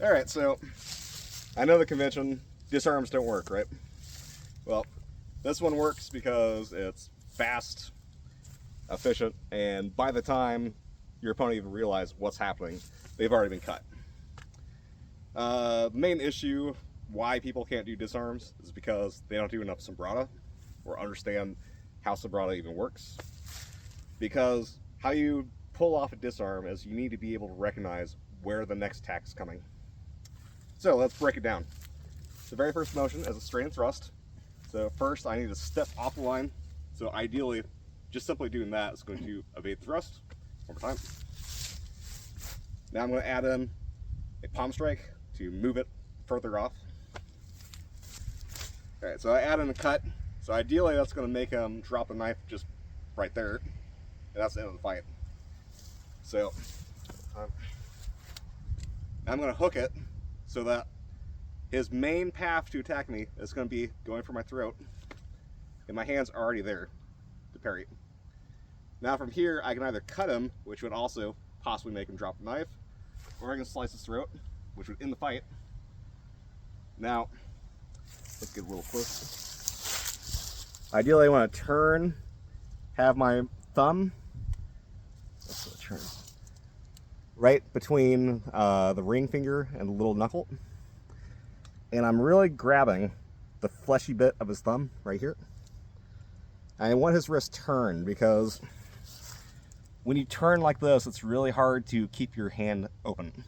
Alright, so I know the convention, disarms don't work, right? Well, this one works because it's fast, efficient, and by the time your opponent even realizes what's happening, they've already been cut. The main issue why people can't do disarms is because they don't do enough sombrata or understand how sombrata even works. Because how you pull off a disarm is you need to be able to recognize where the next attack is coming. So let's break it down. The very first motion is a straight and thrust. So first I need to step off the line. So ideally, just simply doing that is going to evade thrust. One more time. Now I'm going to add in a palm strike to move it further off. Alright, so I add in a cut. So ideally that's going to make him drop the knife just right there. And that's the end of the fight. So I'm going to hook it so that his main path to attack me is going to be going for my throat. And my hand's already there to parry. Now from here I can either cut him, which would also possibly make him drop the knife, or I can slice his throat, which would end the fight. Now, let's get a little close. Ideally I want to turn, have my thumb right between the ring finger and the little knuckle. And I'm really grabbing the fleshy bit of his thumb right here. I want his wrist turned because when you turn like this, it's really hard to keep your hand open.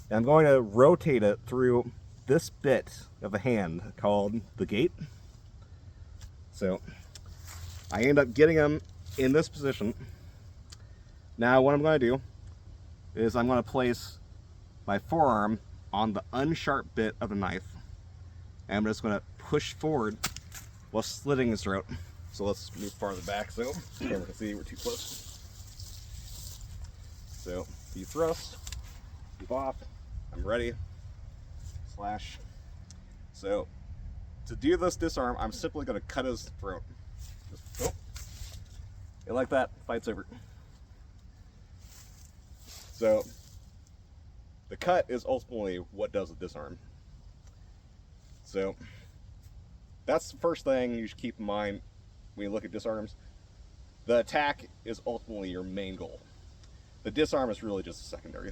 And I'm going to rotate it through this bit of the hand called the gate. So I end up getting him in this position. Now what I'm going to do is I'm going to place my forearm on the unsharp bit of the knife, and I'm just going to push forward while slitting his throat. So let's move farther back so the camera can see we're too close. So you thrust, keep off, I'm ready, slash. So to do this disarm, I'm simply going to cut his throat. Just, oh, and like that, fight's over. So the cut is ultimately what does a disarm. So that's the first thing you should keep in mind when you look at disarms. The attack is ultimately your main goal. The disarm is really just a secondary.